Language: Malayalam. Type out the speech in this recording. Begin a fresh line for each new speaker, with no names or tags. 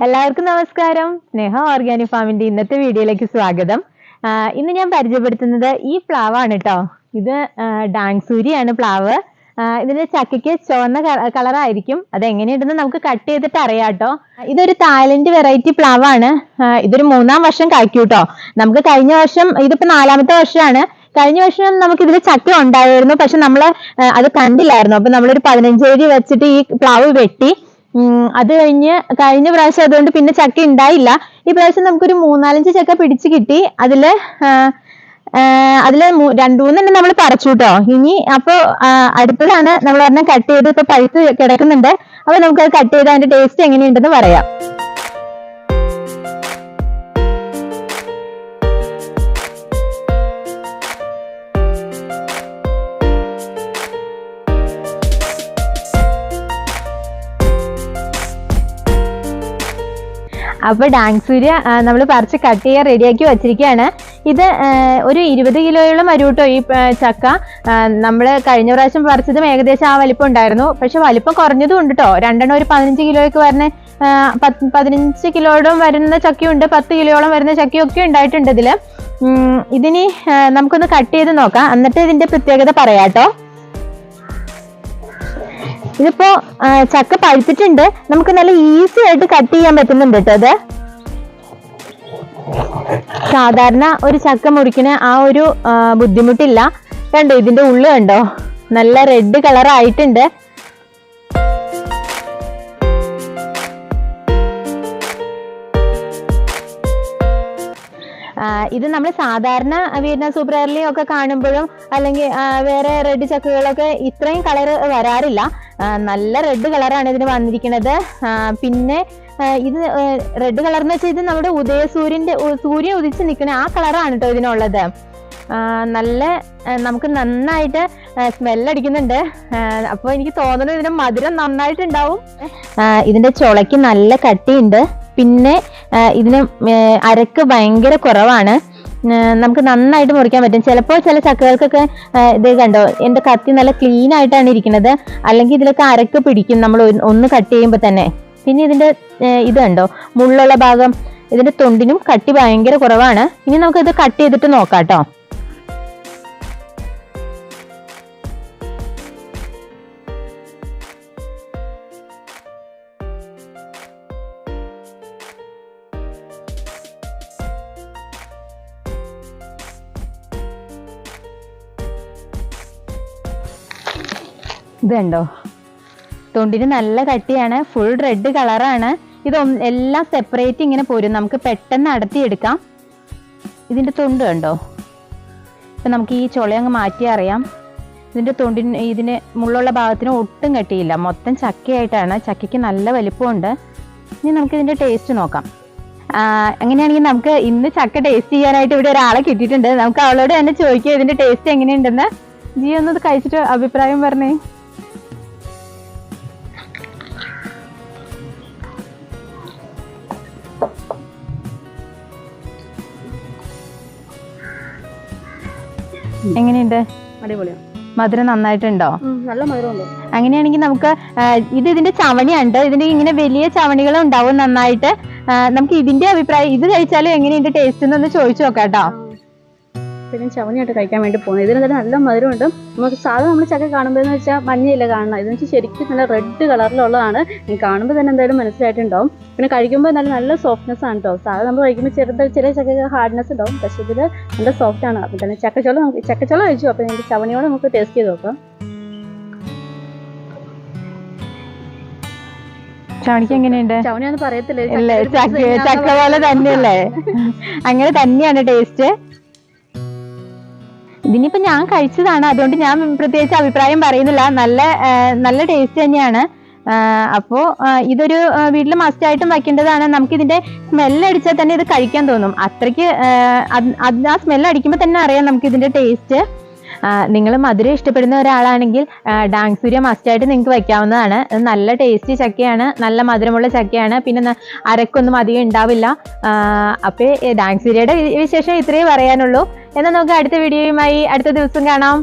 എല്ലാവർക്കും നമസ്കാരം. സ്നേഹ ഓർഗാനിക് ഫാമിന്റെ ഇന്നത്തെ വീഡിയോയിലേക്ക് സ്വാഗതം. ഇന്ന് ഞാൻ പരിചയപ്പെടുത്തുന്നത് ഈ പ്ലാവാണ് കേട്ടോ. ഇത് ഡാങ്സൂരിയാണ് പ്ലാവ്. ഇതിന്റെ ചക്കയ്ക്ക് ചുവന്ന കളറായിരിക്കും. അത് എങ്ങനെയുണ്ടെന്ന് നമുക്ക് കട്ട് ചെയ്തിട്ട് അറിയാം കേട്ടോ. ഇതൊരു തായ്ലൻഡ് വെറൈറ്റി പ്ലാവാണ്. ഇതൊരു 3-ാം വർഷം കായ്ക്കും കേട്ടോ. നമുക്ക് കഴിഞ്ഞ വർഷം, ഇതിപ്പോ 4-ാമത്തെ വർഷമാണ്. കഴിഞ്ഞ വർഷം നമുക്ക് ഇതിൽ ചക്ക ഉണ്ടായിരുന്നു, പക്ഷെ നമ്മള് അത് കണ്ടില്ലായിരുന്നു. അപ്പൊ നമ്മളൊരു 15 അടി വെച്ചിട്ട് ഈ പ്ലാവ് വെട്ടി. അത് കഴിഞ്ഞ പ്രാവശ്യം അതുകൊണ്ട് പിന്നെ ചക്ക ഉണ്ടായില്ല. ഈ പ്രാവശ്യം നമുക്കൊരു 3-4 ചക്ക പിടിച്ച് കിട്ടി. അതില് 2-3 നമ്മൾ പറിച്ചു കേട്ടോ. ഇനി അപ്പൊ അടുത്തതാണ് നമ്മൾ പറഞ്ഞ കട്ട് ചെയ്ത് ഇപ്പൊ പഴുത്ത് കിടക്കുന്നുണ്ട്. അപ്പൊ നമുക്ക് അത് കട്ട് ചെയ്ത് അതിന്റെ ടേസ്റ്റ് എങ്ങനെയുണ്ടെന്ന് പറയാം. അപ്പൊ ഡാങ്സൂര്യ നമ്മൾ പറിച്ച് കട്ട് ചെയ്യാൻ റെഡിയാക്കി വെച്ചിരിക്കുകയാണ്. ഇത് ഒരു 20 കിലോയോളം വരും കേട്ടോ ഈ ചക്ക. നമ്മൾ കഴിഞ്ഞ പ്രാവശ്യം പറിച്ചതും ഏകദേശം ആ വലിപ്പം ഉണ്ടായിരുന്നു, പക്ഷെ വലിപ്പം കുറഞ്ഞതും ഉണ്ട് കേട്ടോ. 2 ഒരു 15 കിലോയൊക്കെ വരുന്ന 15 കിലോയോളം വരുന്ന ചക്കയുണ്ട്, 10 കിലോയോളം വരുന്ന ചക്കയൊക്കെ ഉണ്ടായിട്ടുണ്ട് ഇതില്. ഇതിനി നമുക്കൊന്ന് കട്ട് ചെയ്ത് നോക്കാം, എന്നിട്ട് ഇതിന്റെ പ്രത്യേകത പറയാട്ടോ. ഇതിപ്പോ ചക്ക പഴുത്തിട്ടുണ്ട്, നമുക്ക് നല്ല ഈസി ആയിട്ട് കട്ട് ചെയ്യാൻ പറ്റുന്നുണ്ട് കേട്ടോ. അത് സാധാരണ ഒരു ചക്ക മുറിക്കുന്ന ആ ഒരു ബുദ്ധിമുട്ടില്ല. കണ്ടോ, ഇതിന്റെ ഉള്ളു കണ്ടോ, നല്ല റെഡ് കളർ ആയിട്ടുണ്ട്. ഇത് നമ്മൾ സാധാരണ വീടിന സൂപ്പർ എയർലി ഒക്കെ കാണുമ്പോഴും അല്ലെങ്കിൽ വേറെ റെഡ് ചക്കകളൊക്കെ ഇത്രയും കളർ വരാറില്ല. നല്ല റെഡ് കളറാണ് ഇതിന് വന്നിരിക്കുന്നത്. പിന്നെ ഇത് റെഡ് കളർ എന്ന് വെച്ചാൽ ഇത് നമ്മുടെ സൂര്യൻ ഉദിച്ച് നിൽക്കുന്ന ആ കളറാണ് കേട്ടോ ഇതിനുള്ളത്. നല്ല നമുക്ക് നന്നായിട്ട് സ്മെല്ലടിക്കുന്നുണ്ട്. അപ്പോൾ എനിക്ക് തോന്നുന്നു ഇതിന്റെ മധുരം നന്നായിട്ടുണ്ടാവും. ഇതിന്റെ ചുളയ്ക്ക് നല്ല കട്ടിയുണ്ട്. പിന്നെ ഇതിന് അരക്ക് ഭയങ്കര കുറവാണ്. നമുക്ക് നന്നായിട്ട് മുറിക്കാൻ പറ്റും. ചിലപ്പോൾ ചില ചക്കകൾക്കൊക്കെ ഇത് കണ്ടോ, എൻ്റെ കത്തി നല്ല ക്ലീൻ ആയിട്ടാണ് ഇരിക്കുന്നത്, അല്ലെങ്കിൽ ഇതിലൊക്കെ അരക്ക് പിടിക്കും നമ്മൾ ഒന്ന് കട്ട് ചെയ്യുമ്പോൾ തന്നെ. പിന്നെ ഇതിന്റെ ഇത് കണ്ടോ, മുള്ളുള്ള ഭാഗം, ഇതിന്റെ തൊണ്ടിനും കട്ടി ഭയങ്കര കുറവാണ്. ഇനി നമുക്കിത് കട്ട് ചെയ്തിട്ട് നോക്കാം കേട്ടോ. ഇത് കണ്ടോ, തൊണ്ടിന് നല്ല കട്ടിയാണ്, ഫുൾ റെഡ് കളറാണ്. ഇത് എല്ലാം സെപ്പറേറ്റ് ഇങ്ങനെ പോരും, നമുക്ക് പെട്ടെന്ന് അടത്തിയെടുക്കാം. ഇതിന്റെ തൊണ്ട് കണ്ടോ, ഇപ്പൊ നമുക്ക് ഈ ചുള അങ്ങ് മാറ്റി അറിയാം. ഇതിന് മുള്ളുള്ള ഭാഗത്തിന് ഒട്ടും കട്ടിയില്ല, മൊത്തം ചക്കയായിട്ടാണ്. ചക്കയ്ക്ക് നല്ല വലിപ്പമുണ്ട്. ഇനി നമുക്ക് ഇതിന്റെ ടേസ്റ്റ് നോക്കാം. അങ്ങനെയാണെങ്കിൽ നമുക്ക് ഇന്ന് ചക്ക ടേസ്റ്റ് ചെയ്യാനായിട്ട് ഇവിടെ ഒരാളെ കിട്ടിയിട്ടുണ്ട്. നമുക്ക് അവളോട് തന്നെ ചോദിക്കാം ഇതിന്റെ ടേസ്റ്റ് എങ്ങനെയുണ്ടെന്ന്. ജി ഒന്നത് കഴിച്ചിട്ട് അഭിപ്രായം പറഞ്ഞേ. എങ്ങനെയുണ്ട്?
അടിപൊളിയാണ്.
മധുരം നന്നായിട്ടുണ്ടോ?
നല്ല മധുരമുണ്ട്.
അങ്ങനെയാണെങ്കിൽ നമുക്ക് ഇതിന്റെ ചവണിയുണ്ട്. ഇതിന്റെ ഇങ്ങനെ വലിയ ചവണികൾ ഉണ്ടാവും നന്നായിട്ട്. നമുക്ക് ഇതിന്റെ അഭിപ്രായം, ഇത് കഴിച്ചാലും എങ്ങനെയുണ്ട് ടേസ്റ്റ് എന്നൊന്ന് ചോദിച്ചു നോക്കാം കേട്ടോ.
പിന്നെ ചവണിയായിട്ട് കഴിക്കാൻ വേണ്ടി പോകുന്നത്. ഇതിന് തന്നെ നല്ല മധുരമുണ്ട്. നമുക്ക് സാധാരണ നമ്മൾ ചക്ക കാണുമ്പോൾ എന്ന് വെച്ചാൽ മഞ്ഞയില്ല കാണണം, ഇതെന്ന് വെച്ചാൽ ശരിക്കും നല്ല റെഡ് കളറിലുള്ളതാണ്. കാണുമ്പോൾ തന്നെ എന്തായാലും മനസ്സിലായിട്ടുണ്ടാവും. പിന്നെ കഴിക്കുമ്പോൾ നല്ല സോഫ്റ്റ്നെസ് ആണ് കേട്ടോ. സാധാരണ നമ്മൾ കഴിക്കുമ്പോൾ ചെറിയ ചക്ക ഹാർഡ്നെസ് ഉണ്ടാവും, പക്ഷെ ഇതിൽ നല്ല സോഫ്റ്റ് ആണ്. അപ്പം തന്നെ ചക്കച്ചോള കഴിച്ചു. അപ്പം ഇതിന്റെ ചവണിയോടെ നമുക്ക് ടേസ്റ്റ് ചെയ്ത് നോക്കാം.
ചവണിക്ക് എങ്ങനെയുണ്ട്?
ചവണിയാന്ന് പറയത്തില്ലേ,
ചക്ക പോലെ തന്നെയല്ലേ? അങ്ങനെ തന്നെയാണ് ടേസ്റ്റ്. ഇതിനിപ്പോ ഞാൻ കഴിച്ചതാണ്, അതുകൊണ്ട് ഞാൻ പ്രത്യേകിച്ച് അഭിപ്രായം പറയുന്നില്ല. നല്ല ടേസ്റ്റ് തന്നെയാണ്. അപ്പോ ഇതൊരു വീട്ടിൽ മസ്റ്റ് ആയിട്ടും വയ്ക്കേണ്ടതാണ്. നമുക്ക് ഇതിന്റെ സ്മെല്ല് അടിച്ചാൽ തന്നെ ഇത് കഴിക്കാൻ തോന്നും. അത്രയ്ക്ക് ആ സ്മെല്ല് അടിക്കുമ്പോൾ തന്നെ അറിയാം നമുക്ക് ഇതിന്റെ ടേസ്റ്റ്. നിങ്ങൾ മധുരം ഇഷ്ടപ്പെടുന്ന ഒരാളാണെങ്കിൽ ഡാങ്സൂര്യ മസ്റ്റായിട്ട് നിങ്ങൾക്ക് വയ്ക്കാവുന്നതാണ്. ഇത് നല്ല ടേസ്റ്റി ചക്കയാണ്, നല്ല മധുരമുള്ള ചക്കയാണ്. പിന്നെ അരക്കൊന്നും അധികം ഉണ്ടാവില്ല. അപ്പോൾ ഡാങ്സൂര്യയുടെ വിശേഷം ഇത്രയേ പറയാനുള്ളൂ. എന്നാൽ നമുക്ക് അടുത്ത വീഡിയോയുമായി അടുത്ത ദിവസം കാണാം.